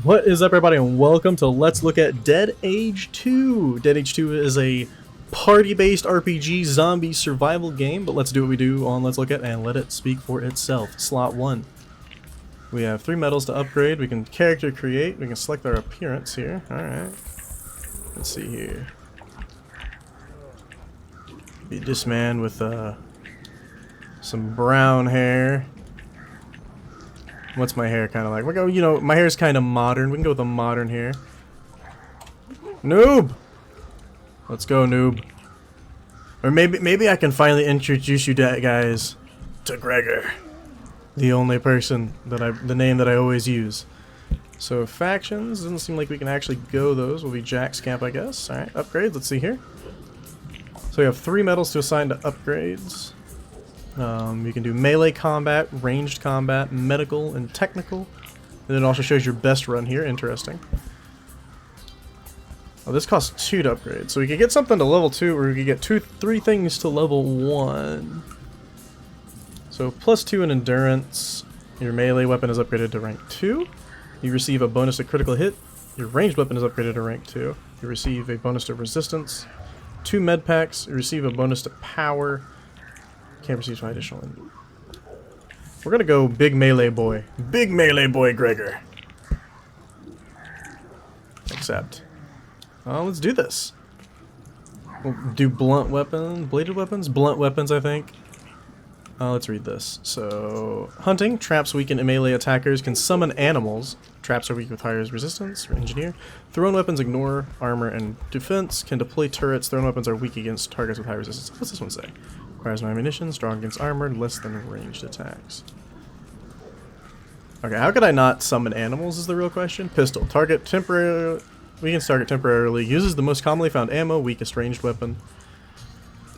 What is up, everybody, and welcome to Let's Look at Dead Age 2. Dead Age 2 is a party-based RPG zombie survival game, but let's do what we do on Let's Look At and let it speak for itself. Slot 1. We have 3 medals to upgrade. We can character create. We can select our appearance here. Alright. Let's see here. Be this man with some brown hair. What's my hair kind of like? We'll go, you know, my hair's kind of modern. We can go with a modern hair. Noob! Let's go, noob. Or maybe I can finally introduce you guys to Gregor. The only person that the name that I always use. So factions, doesn't seem like we can actually go those. Will be Jack's camp, I guess. Alright, upgrades, let's see here. So we have 3 medals to assign to upgrades. You can do melee combat, ranged combat, medical, and technical. And it also shows your best run here. Interesting. Oh, this costs 2 to upgrade. So we could get something to level 2, or we could get 3 things to level 1. So plus 2 in endurance. Your melee weapon is upgraded to rank 2. You receive a bonus to critical hit. Your ranged weapon is upgraded to rank 2. You receive a bonus to resistance. 2 med packs. You receive a bonus to power. Can't receive my additional. We're gonna go big melee boy. Big melee boy Gregor. Accept. Let's do this. We'll do blunt weapons, bladed weapons? Blunt weapons, I think. Let's read this. So, hunting. Traps weaken melee attackers can summon animals. Traps are weak with higher resistance, or engineer. Thrown weapons ignore armor and defense. Can deploy turrets. Thrown weapons are weak against targets with high resistance. What's this one say? Requires no ammunition, strong against armor, less than ranged attacks. Okay, how could I not summon animals is the real question. Pistol. Target temporarily. Weakens target temporarily. Uses the most commonly found ammo, weakest ranged weapon.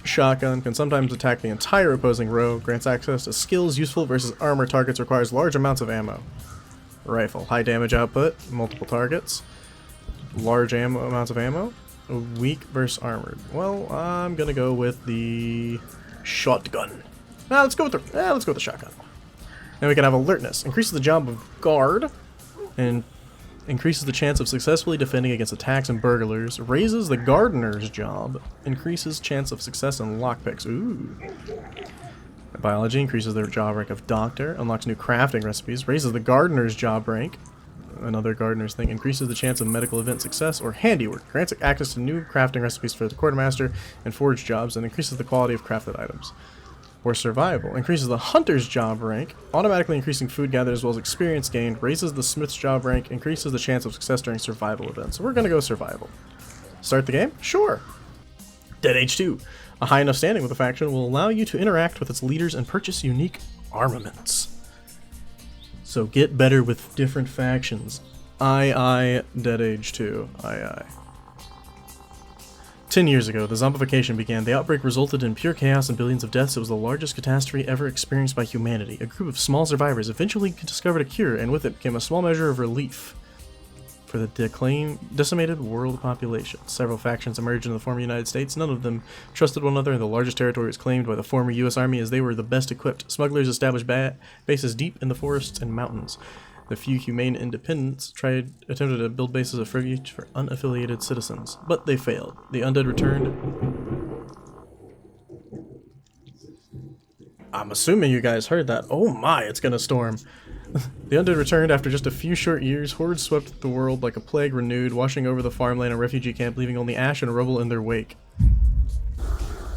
Shotgun. Can sometimes attack the entire opposing row. Grants access to skills useful versus armor targets. Requires large amounts of ammo. Rifle. High damage output. Multiple targets. Large amounts of ammo. Weak versus armored. Well, I'm gonna go with the shotgun. Let's go with the shotgun. And we can have alertness. Increases the job of guard, and increases the chance of successfully defending against attacks and burglars. Raises the gardener's job. Increases chance of success in lockpicks. Ooh. Biology increases their job rank of doctor. Unlocks new crafting recipes. Raises the gardener's job rank. Another gardener's thing. Increases the chance of medical event success or handiwork. Grants access to new crafting recipes for the quartermaster and forge jobs, and increases the quality of crafted items. Or survival. Increases the hunter's job rank, automatically increasing food gathered as well as experience gained. Raises the smith's job rank. Increases the chance of success during survival events. So we're gonna go survival. Start the game? Sure. Dead Age 2. A high enough standing with a faction will allow you to interact with its leaders and purchase unique armaments. So get better with different factions. Aye, Dead Age 2. Aye. 10 years ago, the zombification began. The outbreak resulted in pure chaos and billions of deaths. It was the largest catastrophe ever experienced by humanity. A group of small survivors eventually discovered a cure, and with it came a small measure of relief for the decimated world population. Several factions emerged in the former United States. None of them trusted one another, and the largest territory was claimed by the former U.S. Army as they were the best equipped. Smugglers established bases deep in the forests and mountains. The few humane independents attempted to build bases of refuge for unaffiliated citizens, but they failed. The undead returned. I'm assuming you guys heard that. Oh my, it's gonna storm. The undead returned after just a few short years. Hordes swept the world like a plague renewed, washing over the farmland and refugee camp, leaving only ash and rubble in their wake.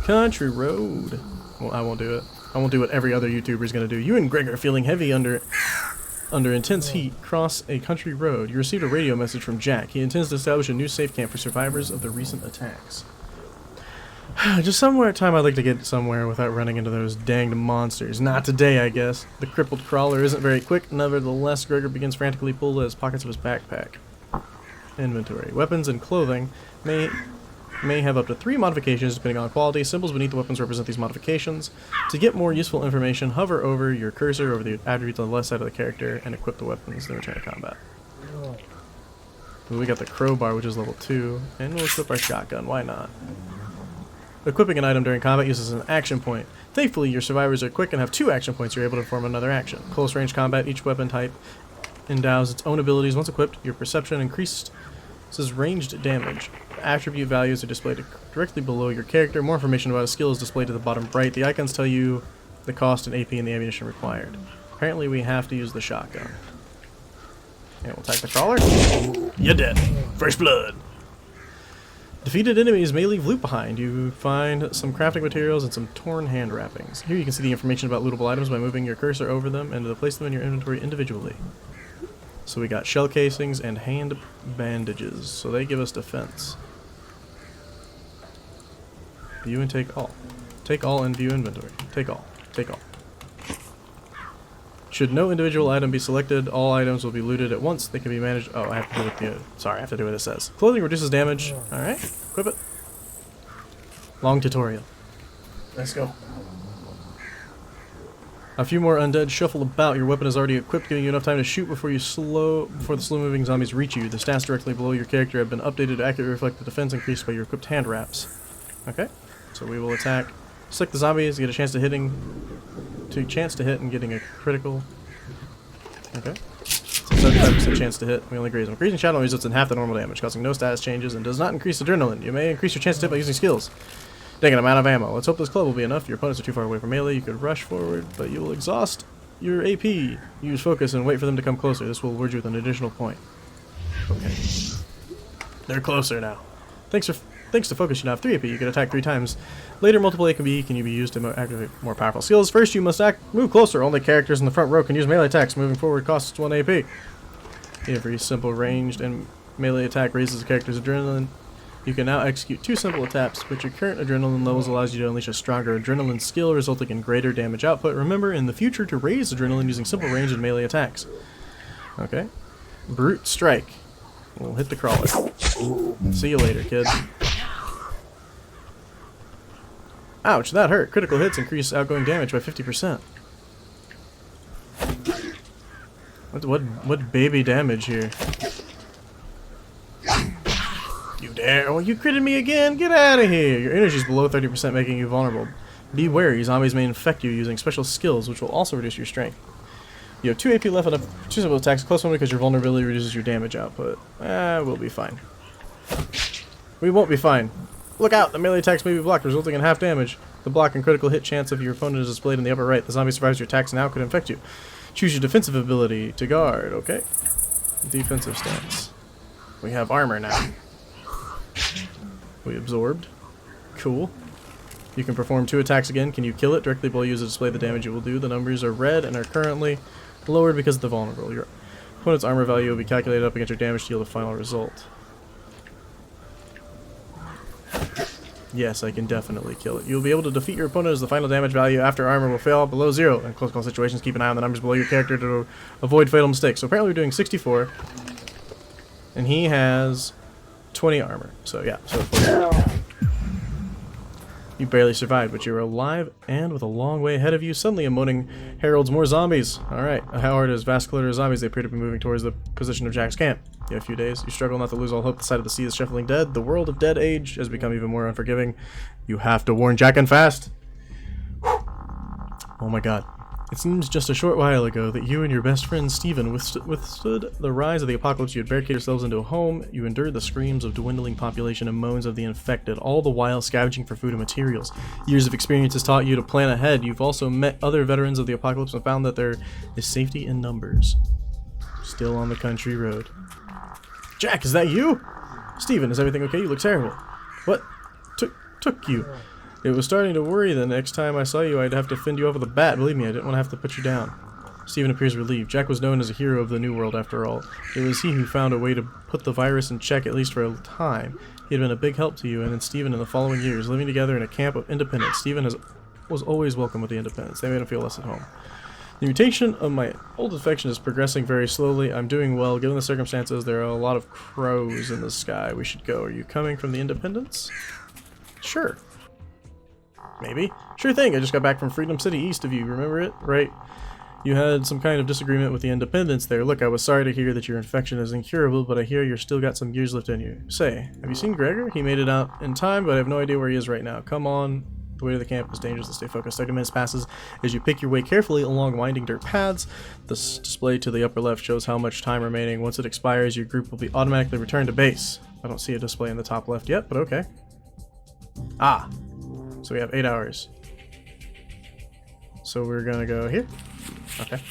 Country road. Well, I won't do it. I won't do what every other YouTuber's gonna do. You and Greg are feeling heavy under intense heat. Cross a country road. You received a radio message from Jack. He intends to establish a new safe camp for survivors of the recent attacks. Just somewhere time I'd like to get somewhere without running into those danged monsters. Not today, I guess. The crippled crawler isn't very quick. Nevertheless, Gregor begins frantically pull at his pockets of his backpack. Inventory. Weapons and clothing may have up to 3 modifications depending on quality. Symbols beneath the weapons represent these modifications. To get more useful information, hover over your cursor over the attributes on the left side of the character and equip the weapons, then return to combat. We got the crowbar, which is level 2, and we'll equip our shotgun. Why not? Equipping an item during combat uses an action point. Thankfully, your survivors are quick and have 2 action points. You're able to perform another action. Close range combat, each weapon type endows its own abilities. Once equipped, your perception increases ranged damage. Attribute values are displayed directly below your character. More information about a skill is displayed to the bottom right. The icons tell you the cost and AP and the ammunition required. Apparently we have to use the shotgun. And we'll attack the crawler. You're dead. Fresh blood. Defeated enemies may leave loot behind. You find some crafting materials and some torn hand wrappings. Here you can see the information about lootable items by moving your cursor over them and to place them in your inventory individually. So we got shell casings and hand bandages. So they give us defense. View and take all. Take all and view inventory. Take all. Take all. Should no individual item be selected, all items will be looted at once. They can be managed. Oh, I have to do what sorry, I have to do what it says. Clothing reduces damage. Alright, equip it. Long tutorial. Let's go. A few more undead shuffle about. Your weapon is already equipped, giving you enough time to shoot before the slow-moving zombies reach you. The stats directly below your character have been updated to accurately reflect the defense increased by your equipped hand wraps. Okay, so we will attack. Select the zombies, get a chance to hit and getting a critical. Okay. 75% chance to hit. We only graze them. Grazing shadow results in half the normal damage, causing no status changes and does not increase adrenaline. You may increase your chance to hit by using skills. Dang it, I'm out of ammo. Let's hope this club will be enough. Your opponents are too far away from melee. You could rush forward, but you will exhaust your AP. Use focus and wait for them to come closer. This will reward you with an additional point. Okay. They're closer now. Thanks to focus, you now have 3 AP. You can attack 3 times. Later, multiple AP can be used to activate more powerful skills. First, you must move closer. Only characters in the front row can use melee attacks. Moving forward costs 1 AP. Every simple ranged and melee attack raises the character's adrenaline. You can now execute 2 simple attacks, but your current adrenaline levels allows you to unleash a stronger adrenaline skill, resulting in greater damage output. Remember in the future to raise adrenaline using simple ranged and melee attacks. Okay. Brute Strike. We'll hit the crawler. See you later, kid. Ouch, that hurt. Critical hits increase outgoing damage by 50%. What baby damage here? You dare? Oh, you critted me again? Get out of here! Your energy is below 30%, making you vulnerable. Be wary, zombies may infect you using special skills, which will also reduce your strength. You have 2 AP left and 2 simple attacks. Close one because your vulnerability reduces your damage output. We'll be fine. We won't be fine. Look out! The melee attacks may be blocked, resulting in half damage. The block and critical hit chance of your opponent is displayed in the upper right. The zombie survives your attacks now could infect you. Choose your defensive ability to guard, okay? Defensive stance. We have armor now. We absorbed. Cool. You can perform 2 attacks again. Can you kill it? Directly below you is to display the damage it will do. The numbers are red and are currently lowered because of the vulnerable. Your opponent's armor value will be calculated up against your damage to yield a final result. Yes, I can definitely kill it. You'll be able to defeat your opponent as the final damage value after armor will fail below 0. In close call situations, keep an eye on the numbers below your character to avoid fatal mistakes. So apparently we're doing 64. And he has 20 armor. So yeah, you barely survived, but you're alive and with a long way ahead of you. Suddenly a moaning heralds more zombies. Alright, how hard is vast clutter of zombies? They appear to be moving towards the position of Jack's camp. You have a few days. You struggle not to lose all hope. The sight of the sea is shuffling dead. The world of Dead Age has become even more unforgiving. You have to warn Jack and fast. Oh my god. It seems just a short while ago that you and your best friend Steven withstood the rise of the apocalypse. You had barricaded yourselves into a home. You endured the screams of dwindling population and moans of the infected, all the while scavenging for food and materials. Years of experience has taught you to plan ahead. You've also met other veterans of the apocalypse and found that there is safety in numbers. Still on the country road. Jack, is that you? Steven, is everything okay? You look terrible. What took you? It was starting to worry the next time I saw you I'd have to fend you off with a bat. Believe me, I didn't want to have to put you down. Steven appears relieved. Jack was known as a hero of the New World after all. It was he who found a way to put the virus in check, at least for a time. He had been a big help to you and then Steven in the following years, living together in a camp of independence. Steven was always welcome with the independents. They made him feel less at home. The mutation of my old infection is progressing very slowly. I'm doing well. Given the circumstances, there are a lot of crows in the sky. We should go. Are you coming from the independents? Sure. Maybe. Sure thing. I just got back from Freedom City east of you. Remember it? Right? You had some kind of disagreement with the Independents there. Look, I was sorry to hear that your infection is incurable, but I hear you're still got some gears left in you. Say, have you seen Gregor? He made it out in time, but I have no idea where he is right now. Come on. The way to the camp is dangerous, to stay focused. 30 minutes passes as you pick your way carefully along winding dirt paths. This display to the upper left shows how much time remaining. Once it expires, your group will be automatically returned to base. I don't see a display in the top left yet, but okay. Ah, so we have 8 hours. So we're gonna go here. Okay.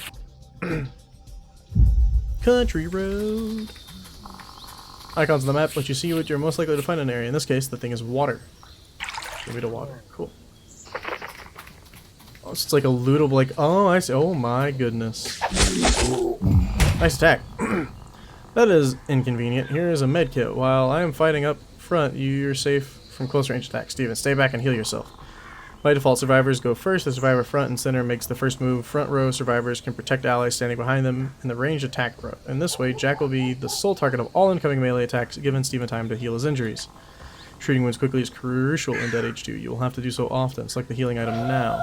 Country road. Icons on the map let you see what you're most likely to find in an area. In this case, the thing is water. Give me the water. Cool. Oh, so it's like a lootable, like, oh, I see. Oh my goodness. Nice attack. That is inconvenient. Here is a med kit. While I am fighting up front, you're safe from close range attacks. Steven, stay back and heal yourself. By default, survivors go first. The survivor front and center makes the first move. Front row survivors can protect allies standing behind them in the ranged attack row. In this way, Jack will be the sole target of all incoming melee attacks, giving Steven time to heal his injuries. Treating wounds quickly is crucial in Dead Age 2. You will have to do so often. Select the healing item now.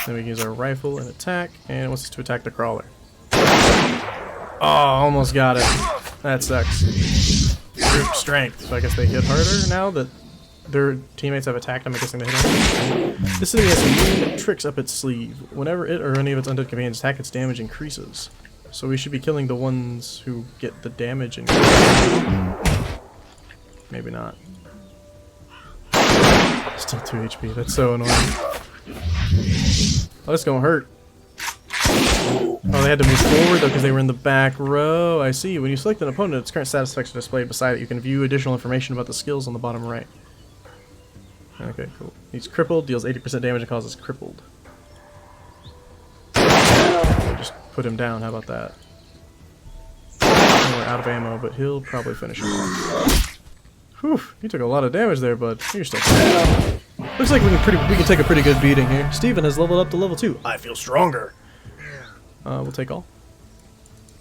Then we can use our rifle and attack, and it wants us to attack the crawler. Oh, almost got it. That sucks. Group strength. So I guess they hit harder now that their teammates have attacked them. I'm guessing they hit them. This enemy has some new tricks up its sleeve. Whenever it or any of its undead companions attack, its damage increases. So we should be killing the ones who get the damage increase. Maybe not. Still 2 HP. That's so annoying. Oh, that's gonna hurt. Oh, they had to move forward though because they were in the back row. I see. When you select an opponent, its current status effects are displayed beside it. You can view additional information about the skills on the bottom right. Okay, cool. He's crippled, deals 80% damage, and causes crippled. Just put him down. How about that? We're out of ammo, but he'll probably finish him off. Whew, you took a lot of damage there, bud. You're still fine. Looks like we can take a pretty good beating here. Steven has leveled up to level 2. I feel stronger. We'll take all.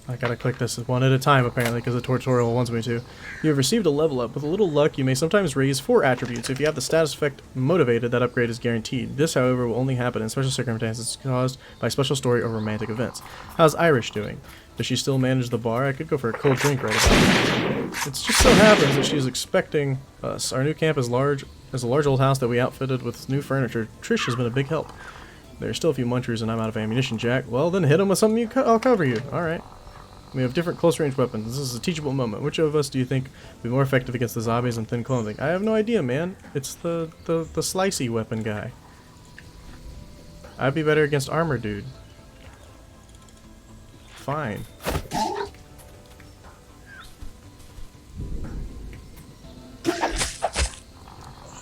I gotta click this one at a time apparently because the tutorial wants me to. You have received a level up. With a little luck, you may sometimes raise 4 attributes. If you have the status effect motivated, that upgrade is guaranteed. This, however, will only happen in special circumstances caused by special story or romantic events. How's Irish doing? Does she still manage the bar? I could go for a cold drink right about now. It just so happens that she's expecting us. Our new camp is a large old house that we outfitted with new furniture. Trish has been a big help. There's still a few munchers and I'm out of ammunition, Jack. Well, then hit him with something I'll cover you. Alright. We have different close-range weapons. This is a teachable moment. Which of us do you think would be more effective against the zombies in thin clothing? I have no idea, man. It's the slicey weapon guy. I'd be better against armor, dude. Fine.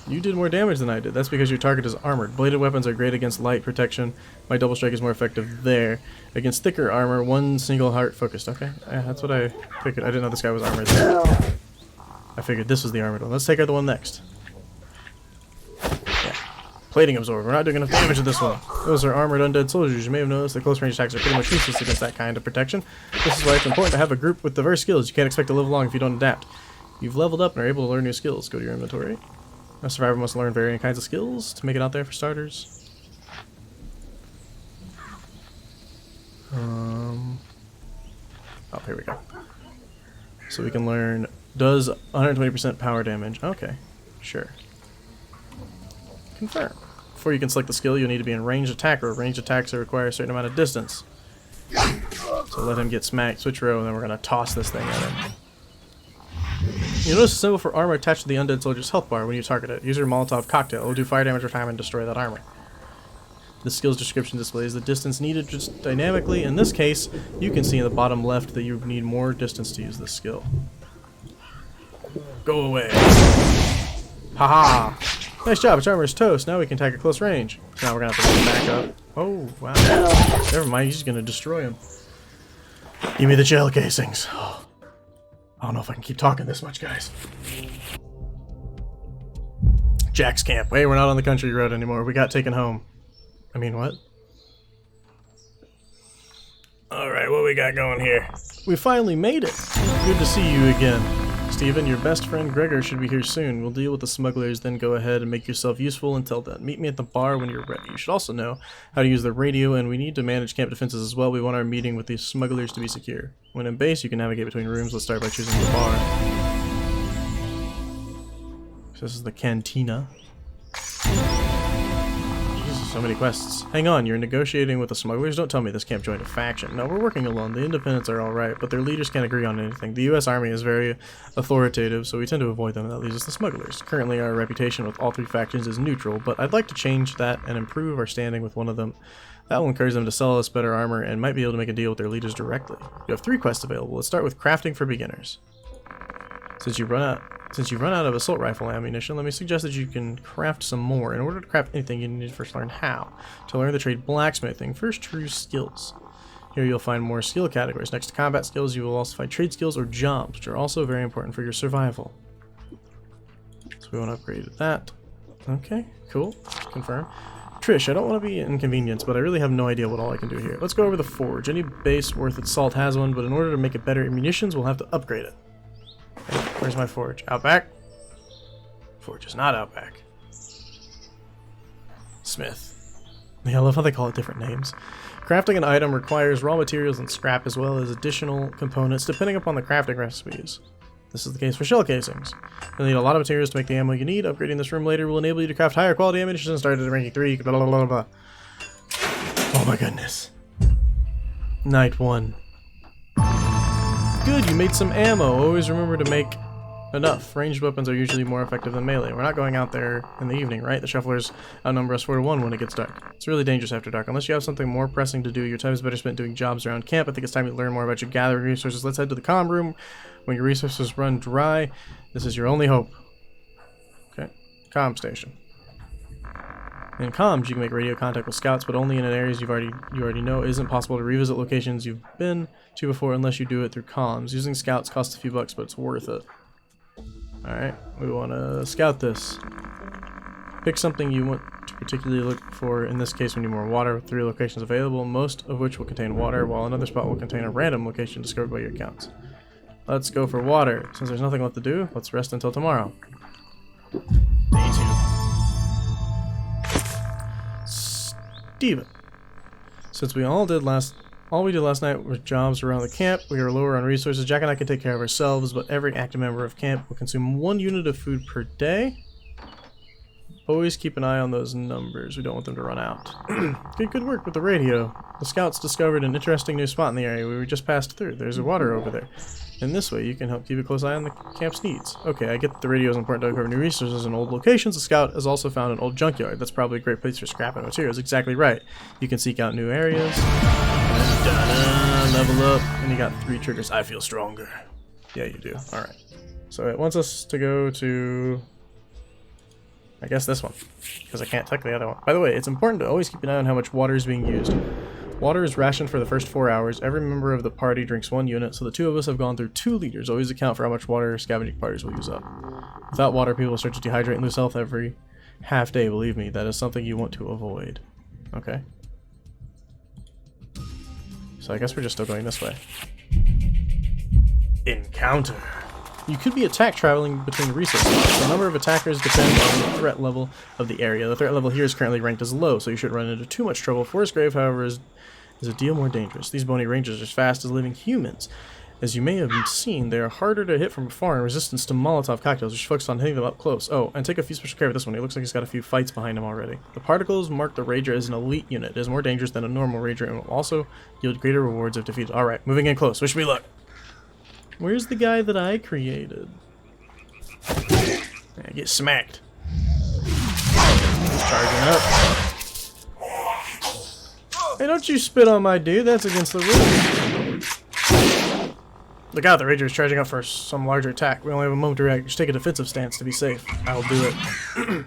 You did more damage than I did. That's because your target is armored. Bladed weapons are great against light protection. My double strike is more effective there. Against thicker armor, one single heart focused. Okay, yeah, that's what I figured. I didn't know this guy was armored there. I figured this was the armored one. Let's take out the one next. Yeah. Plating absorber. We're not doing enough damage with this one. Those are armored undead soldiers. You may have noticed that close range attacks are pretty much useless against that kind of protection. This is why it's important to have a group with diverse skills. You can't expect to live long if you don't adapt. You've leveled up and are able to learn new skills. Go to your inventory. A survivor must learn varying kinds of skills to make it out there for starters. Oh, here we go. So we can learn, does 120% power damage. Okay, sure. Confirm. Before you can select the skill, you'll need to be in ranged attack, or ranged attacks that require a certain amount of distance. So let him get smacked, switch row, and then we're going to toss this thing at him. You notice a symbol for armor attached to the undead soldier's health bar when you target it. Use your Molotov cocktail. It will do fire damage over time and destroy that armor. The skill's description displays the distance needed just dynamically. In this case, you can see in the bottom left that you need more distance to use this skill. Go away. Haha! Nice job, its armor is toast. Now we can attack at close range. So now we're gonna have to back up. Oh, wow. Never mind, he's just gonna destroy him. Give me the shell casings. I don't know if I can keep talking this much, guys. Jack's camp. Wait, we're not on the country road anymore. We got taken home. I mean, what? Alright, what we got going here? We finally made it. Good to see you again. Steven. Your best friend Gregor should be here soon. We'll deal with the smugglers, then go ahead and make yourself useful until then. Meet me at the bar when you're ready. You should also know how to use the radio, and we need to manage camp defenses as well. We want our meeting with these smugglers to be secure. When in base, you can navigate between rooms. Let's start by choosing the bar. So this is the cantina. So many quests. Hang on, you're negotiating with the smugglers? Don't tell me this camp joined a faction. No, we're working alone. The independents are alright, but their leaders can't agree on anything. The US Army is very authoritative, so we tend to avoid them, and that leaves us the smugglers. Currently, our reputation with all three factions is neutral, but I'd like to change that and improve our standing with one of them. That will encourage them to sell us better armor and might be able to make a deal with their leaders directly. You have 3 quests available. Let's start with crafting for beginners. Since you've run out of assault rifle ammunition, let me suggest that you can craft some more. In order to craft anything, you need to first learn how. To learn the trade blacksmithing, first choose skills. Here you'll find more skill categories. Next to combat skills, you will also find trade skills or jobs, which are also very important for your survival. So we want to upgrade that. Okay, cool. Confirm. Trish, I don't want to be inconvenienced, but I really have no idea what all I can do here. Let's go over the forge. Any base worth its salt has one, but in order to make it better munitions, we'll have to upgrade it. Okay, where's my forge? Out back? Forge is not out back. Smith. Yeah, I love how they call it different names. Crafting an item requires raw materials and scrap as well as additional components depending upon the crafting recipes. This is the case for shell casings. You'll need a lot of materials to make the ammo you need. Upgrading this room later will enable you to craft higher quality ammunition and start at ranking 3. Blah, blah, blah, blah. Oh my goodness. Night 1. Good, you made some ammo. Always remember to make enough. Ranged weapons are usually more effective than melee. We're not going out there in the evening, right? The shufflers outnumber us 4 to 1 when it gets dark. It's really dangerous after dark. Unless you have something more pressing to do, your time is better spent doing jobs around camp. I think it's time to learn more about your gathering resources. Let's head to the comm room. When your resources run dry, this is your only hope. Okay, comm station. In comms, you can make radio contact with scouts, but only in areas you already know. It isn't possible to revisit locations you've been to before unless you do it through comms. Using scouts costs a few bucks, but it's worth it. Alright, we want to scout this. Pick something you want to particularly look for. In this case, we need more water with 3 locations available, most of which will contain water, while another spot will contain a random location discovered by your accounts. Let's go for water. Since there's nothing left to do, let's rest until tomorrow. Day 2. Steven. Since all we did last night was jobs around the camp, we are lower on resources. Jack and I can take care of ourselves, but every active member of camp will consume 1 unit of food per day. Always keep an eye on those numbers. We don't want them to run out. Good work with the radio. The scouts discovered an interesting new spot in the area we just passed through. There's water over there. In this way, you can help keep a close eye on the camp's needs. Okay, I get that the radio is important to uncover new resources in old locations. The scout has also found an old junkyard. That's probably a great place for scrap and materials. Exactly right. You can seek out new areas. Level up. And you got 3 triggers. I feel stronger. Yeah, you do. Alright. So it wants us to go to... I guess this one, because I can't take the other one. By the way, it's important to always keep an eye on how much water is being used. Water is rationed for the first 4 hours. Every member of the party drinks 1 unit, so the 2 of us have gone through 2 liters. Always account for how much water scavenging parties will use up. Without water, people will start to dehydrate and lose health every half day. Believe me, that is something you want to avoid. Okay. So I guess we're just still going this way. Encounter. You could be attacked traveling between resources. The number of attackers depends on the threat level of the area. The threat level here is currently ranked as low, so you shouldn't run into too much trouble. Forest Grave, however, is a deal more dangerous. These bony rangers are as fast as living humans. As you may have seen, they are harder to hit from afar and resistance to Molotov cocktails, which focus on hitting them up close. Oh, and take a few special care with this one. It looks like he's got a few fights behind him already. The particles mark the Rager as an elite unit. It is more dangerous than a normal Rager and will also yield greater rewards if defeated. Alright, moving in close. Wish me luck. Where's the guy that I created? Yeah, get smacked. He's charging up. Hey, don't you spit on my dude. That's against the rules. Look out, the Ranger is charging up for some larger attack. We only have a moment to react. Just take a defensive stance to be safe. I'll do it.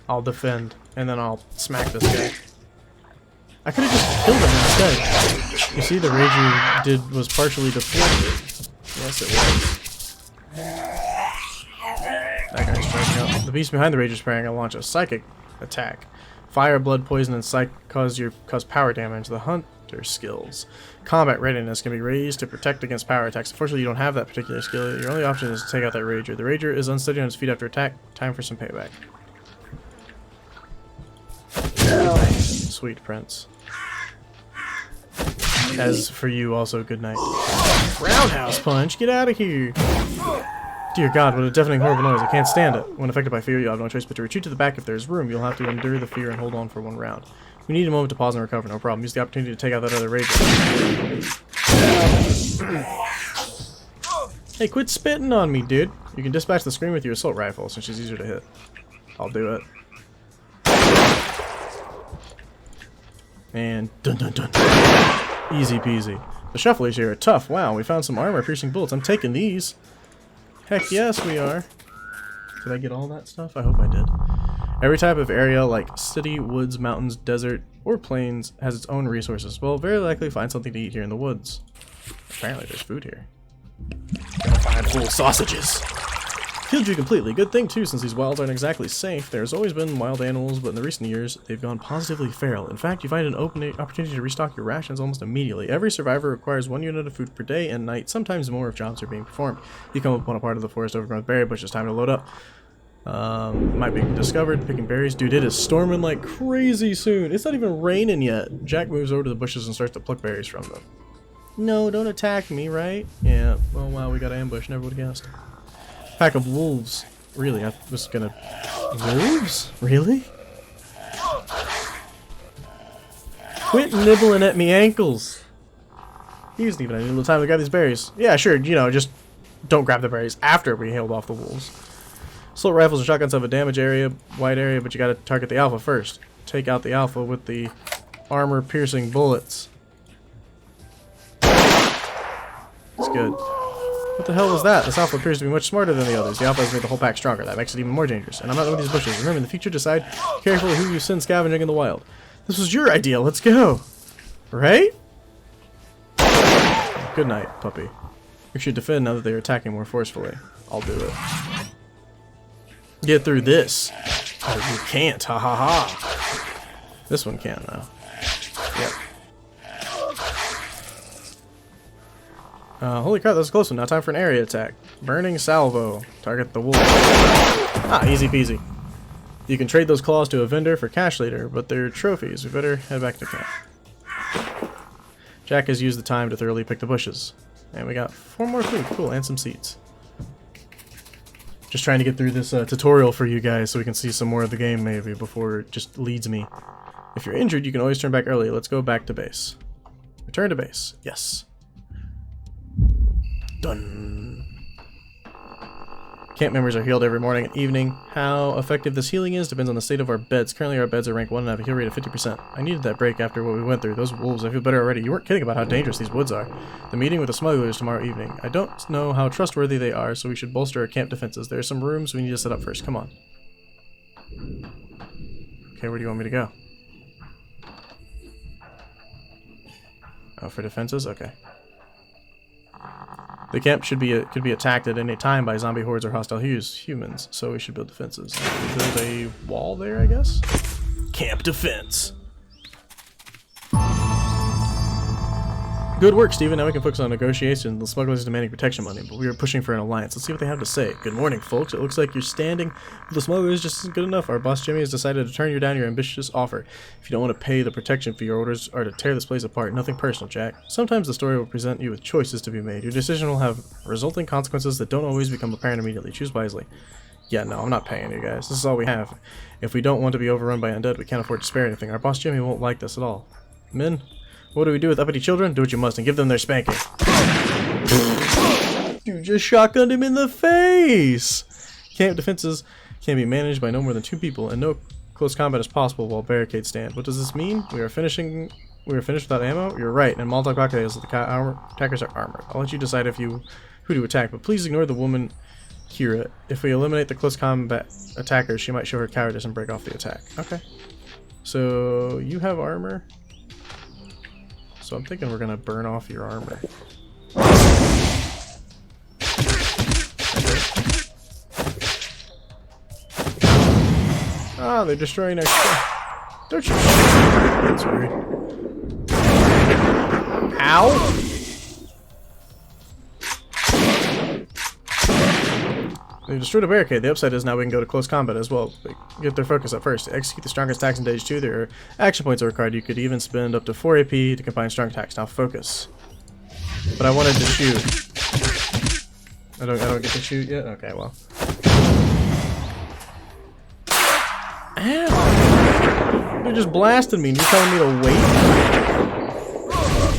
I'll defend, and then I'll smack this guy. I could have just killed him instead. You see, the Rager was partially deflected. Yes, it was. That guy's charging up. The beast behind the Rager is spraying. I'll launch a psychic attack. Fire, blood, poison, and psych cause power damage. The character skills. Combat readiness can be raised to protect against power attacks. Unfortunately, you don't have that particular skill. Your only option is to take out that Rager. The Rager is unsteady on his feet after attack. Time for some payback. Sweet Prince. As for you, also, good night. Roundhouse punch! Get out of here! Dear God, what a deafening, horrible noise. I can't stand it. When affected by fear, you have no choice but to retreat to the back if there's room. You'll have to endure the fear and hold on for one round. We need a moment to pause and recover. No problem. Use the opportunity to take out that other Rager. Hey, quit spitting on me, dude. You can dispatch the screen with your assault rifle, since she's easier to hit. I'll do it. And dun dun dun. Easy peasy. The shufflers here are tough. Wow, we found some armor-piercing bullets. I'm taking these. Heck yes, we are. Did I get all that stuff? I hope I did. Every type of area, like city, woods, mountains, desert, or plains, has its own resources. Well, very likely find something to eat here in the woods. Apparently there's food here. Gotta find full sausages. Killed you completely. Good thing too, since these wilds aren't exactly safe. There's always been wild animals, but in the recent years, they've gone positively feral. In fact, you find an opportunity to restock your rations almost immediately. Every survivor requires 1 unit of food per day and night, sometimes more if jobs are being performed. You come upon a part of the forest overgrown with berry bushes. Time to load up. Might be discovered. Picking berries. Dude, it is storming like crazy soon. It's not even raining yet. Jack moves over to the bushes and starts to pluck berries from them. No, don't attack me, right? Yeah. Oh wow, we got ambushed. Never would have guessed. Pack of wolves. Really? I was gonna... Wolves? Really? Quit nibbling at me ankles. He wasn't even any little time to grab these berries. Yeah, sure, you know, just don't grab the berries after we hailed off the wolves. Assault rifles and shotguns have a damage area, wide area, but you gotta target the alpha first. Take out the alpha with the armor-piercing bullets. That's good. What the hell was that? This alpha appears to be much smarter than the others. The alpha has made the whole pack stronger. That makes it even more dangerous. And I'm not with these bushes. Remember, in the future, decide carefully who you send scavenging in the wild. This was your idea. Let's go. Right? Good night, puppy. You should defend now that they are attacking more forcefully. I'll do it. Get through this. Oh, you can't. Ha ha ha. This one can, though. Yep. Holy crap, that was a close one. Now time for an area attack. Burning salvo. Target the wolf. Ah, easy peasy. You can trade those claws to a vendor for cash later, but they're trophies. We better head back to camp. Jack has used the time to thoroughly pick the bushes. And we got 4 more food. Cool, and some seeds. Just trying to get through this tutorial for you guys so we can see some more of the game maybe before it just leads me. If you're injured, you can always turn back early. Let's go back to base. Return to base. Yes. Done. Camp members are healed every morning and evening. How effective this healing is depends on the state of our beds. Currently our beds are ranked 1 and have a heal rate of 50%. I needed that break after what we went through. Those wolves, I feel better already. You weren't kidding about how dangerous these woods are. The meeting with the smugglers tomorrow evening. I don't know how trustworthy they are, so we should bolster our camp defenses. There are some rooms we need to set up first. Come on. Okay, where do you want me to go? Oh, for defenses? Okay. The camp could be attacked at any time by zombie hordes or hostile humans, so we should build defenses. Build a wall there, I guess? Camp defense! Good work, Steven. Now we can focus on negotiations. The smugglers are demanding protection money, but we are pushing for an alliance. Let's see what they have to say. Good morning, folks. It looks like you're standing with the smugglers just isn't good enough. Our boss Jimmy has decided to turn you down your ambitious offer. If you don't want to pay the protection fee, your orders are to tear this place apart. Nothing personal, Jack. Sometimes the story will present you with choices to be made. Your decision will have resulting consequences that don't always become apparent immediately. Choose wisely. Yeah, no, I'm not paying you guys. This is all we have. If we don't want to be overrun by undead, we can't afford to spare anything. Our boss Jimmy won't like this at all. Men? What do we do with uppity children? Do what you must and give them their spanking. You just shotgunned him in the face! Camp defenses can be managed by no more than 2 people, and no close combat is possible while barricades stand. What does this mean? We are finished without ammo? You're right, and Molotov cocktails, the attackers are armored. I'll let you decide who to attack, but please ignore the woman Kira. If we eliminate the close combat attackers, she might show her cowardice and break off the attack. Okay. So, you have armor? So I'm thinking we're gonna burn off your armor. Ah, they're destroying our stuff. Don't you? That's weird. Ow! They destroyed a barricade. The upside is now we can go to close combat as well. Get their focus up first. To execute the strongest attacks in stage 2, there are action points are required. You could even spend up to 4 AP to combine strong attacks. Now focus. But I wanted to shoot. I don't get to shoot yet? Okay, well. Ow! They're just blasting me and you're telling me to wait?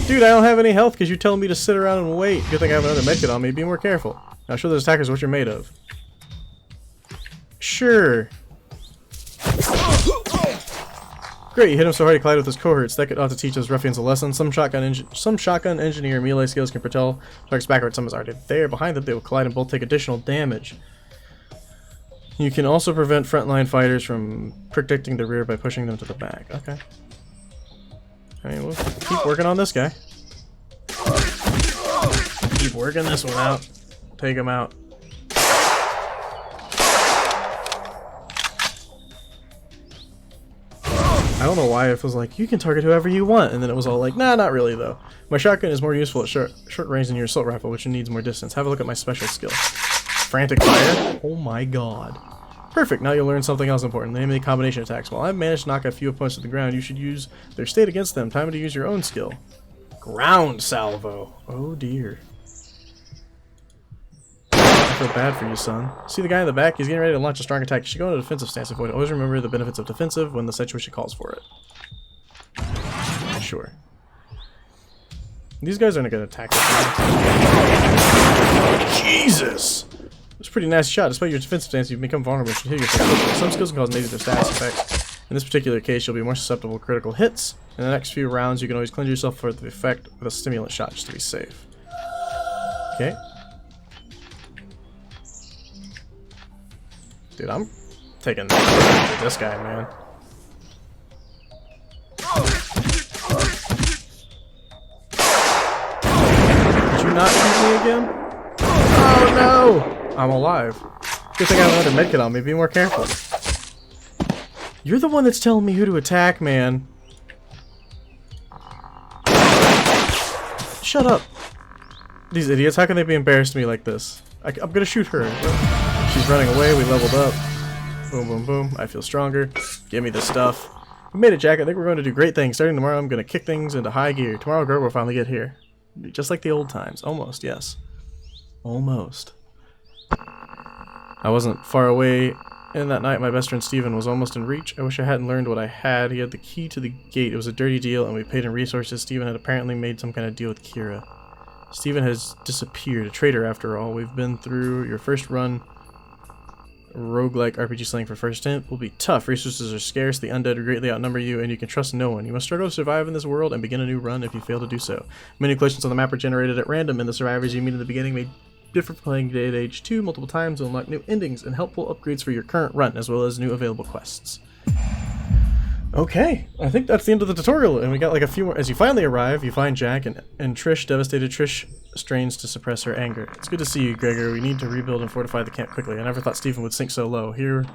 Dude, I don't have any health because you're telling me to sit around and wait. Good thing I have another medkit on me. Be more careful. Now show those attackers what you're made of. Sure. Great, you hit him so hard he collided with his cohorts. That could ought to teach those ruffians a lesson. Some shotgun engineer melee skills can propel targets backward. Some is already there. Behind them, they will collide and both take additional damage. You can also prevent frontline fighters from protecting the rear by pushing them to the back. Okay. I mean, we'll keep working on this guy. Keep working this one out. Take him out. I don't know why it was like, you can target whoever you want, and then it was all like, nah, not really though. My shotgun is more useful at short range than your assault rifle, which needs more distance. Have a look at my special skill. Frantic fire? Oh my god. Perfect, now you'll learn something else important, namely combination attacks. While I've managed to knock a few opponents to the ground, you should use their state against them. Time to use your own skill. Ground salvo. Oh dear. I feel bad for you, son. See the guy in the back? He's getting ready to launch a strong attack. You should go into a defensive stance. Avoid. Always remember the benefits of defensive when the situation calls for it. Sure. These guys aren't going to attack us. Jesus! It's a pretty nasty shot. Despite your defensive stance, you've become vulnerable to hit yourself. Some skills can cause negative status effects. In this particular case, you'll be more susceptible to critical hits. In the next few rounds, you can always cleanse yourself for the effect with a stimulant shot just to be safe. Okay. Dude, I'm taking this guy, man. Did you not shoot me again? Oh no! I'm alive. Good thing I have another medkit on me. Be more careful. You're the one that's telling me who to attack, man. Shut up. These idiots, how can they be embarrassed to me like this? I'm gonna shoot her. She's running away, we leveled up. Boom, boom, boom. I feel stronger. Give me the stuff. We made it, Jack. I think we're going to do great things. Starting tomorrow, I'm going to kick things into high gear. Tomorrow, Greg will finally get here. Just like the old times. Almost, yes. Almost. I wasn't far away, and that night my best friend Steven was almost in reach. I wish I hadn't learned what I had. He had the key to the gate. It was a dirty deal, and we paid in resources. Steven had apparently made some kind of deal with Kira. Steven has disappeared. A traitor, after all. We've been through your first run. Roguelike RPG slang for first hint will be tough. Resources are scarce, the undead greatly outnumber you, and you can trust no one. You must struggle to survive in this world and begin a new run if you fail to do so. Many questions on the map are generated at random, and the survivors you meet in the beginning may differ from playing Day at Age 2 multiple times to unlock new endings and helpful upgrades for your current run, as well as new available quests. Okay, I think that's the end of the tutorial, and we got like a few more. As you finally arrive, you find Jack and Trish. Devastated, Trish strains to suppress her anger. It's good to see you, Gregor. We need to rebuild and fortify the camp quickly. I never thought Stephen would sink so low. Here,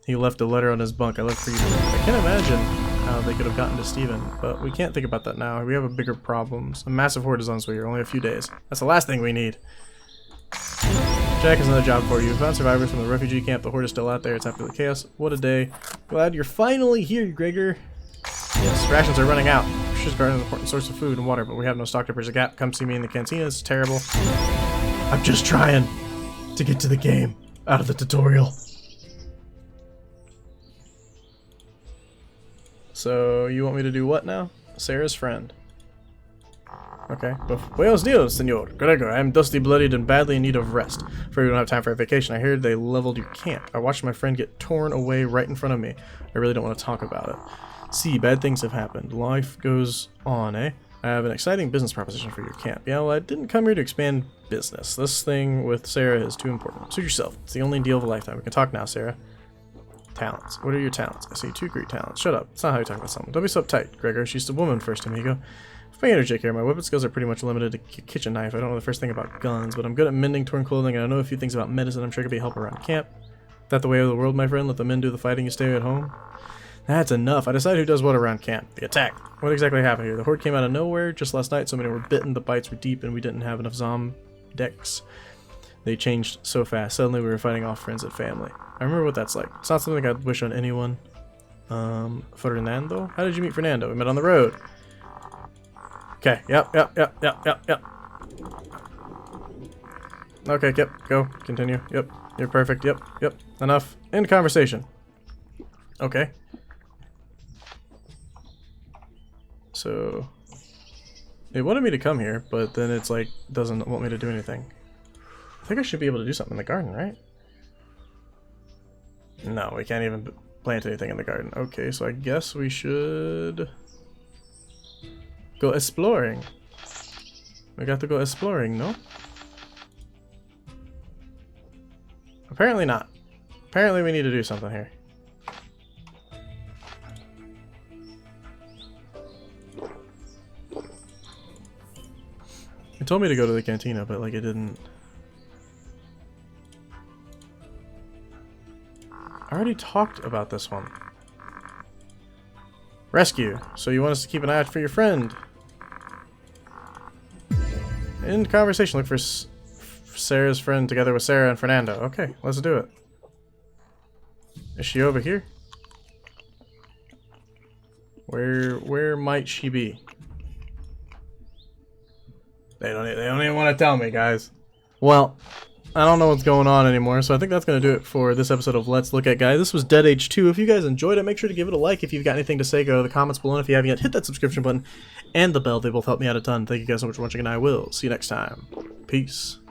he left a letter on his bunk. I left for you to read. I can't imagine how they could have gotten to Stephen, but we can't think about that now. We have a bigger problems. A massive horde is on its way here, only a few days. That's the last thing we need. Jack has another job for you. We found survivors from the refugee camp. The horde is still out there. It's absolutely chaos. What a day. Glad you're finally here, Gregor. Yes, rations are running out. Fish garden is an important source of food and water, but we have no stock to bridge the gap. Come see me in the cantina. It's terrible. I'm just trying to get to the game out of the tutorial. So, you want me to do what now? Sarah's friend. Okay. Buenos dias, senor. Gregor, I am dusty, bloodied, and badly in need of rest. For we don't have time for a vacation. I heard they leveled your camp. I watched my friend get torn away right in front of me. I really don't want to talk about it. See, bad things have happened. Life goes on, eh? I have an exciting business proposition for your camp. Yeah, well, I didn't come here to expand business. This thing with Sarah is too important. Suit yourself. It's the only deal of a lifetime. We can talk now, Sarah. Talents. What are your talents? I see 2 great talents. Shut up. It's not how you talk about someone. Don't be so uptight, Gregor. She's a woman first, amigo. If I take care, my weapon skills are pretty much limited to kitchen knife. I don't know the first thing about guns, but I'm good at mending torn clothing, and I know a few things about medicine. I'm sure I could be a help around camp. That the way of the world, my friend? Let the men do the fighting, you stay at home? That's enough. I decide who does what around camp. The attack. What exactly happened here? The horde came out of nowhere just last night. So many were bitten, the bites were deep, and we didn't have enough decks. They changed so fast. Suddenly we were fighting off friends and family. I remember what that's like. It's not something I'd wish on anyone. Fernando? How did you meet Fernando? We met on the road. Okay, yep. Okay, yep, go, continue, yep, you're perfect, yep, enough. End conversation. Okay. So, it wanted me to come here, but then it's like, doesn't want me to do anything. I think I should be able to do something in the garden, right? No, we can't even plant anything in the garden. Okay, so I guess we should go exploring. We got to go exploring, no? Apparently not. Apparently we need to do something here. It told me to go to the cantina, but like it didn't. I already talked about this one. Rescue. So you want us to keep an eye out for your friend. End conversation. Look for Sarah's friend together with Sarah and Fernando. Okay, let's do it. Is she over here? Where might she be? They don't even want to tell me, guys. Well, I don't know what's going on anymore, so I think that's going to do it for this episode of Let's Look At, guys. This was Dead Age 2. If you guys enjoyed it, make sure to give it a like. If you've got anything to say, go to the comments below. And if you haven't yet, hit that subscription button and the bell. They both help me out a ton. Thank you guys so much for watching, and I will see you next time. Peace.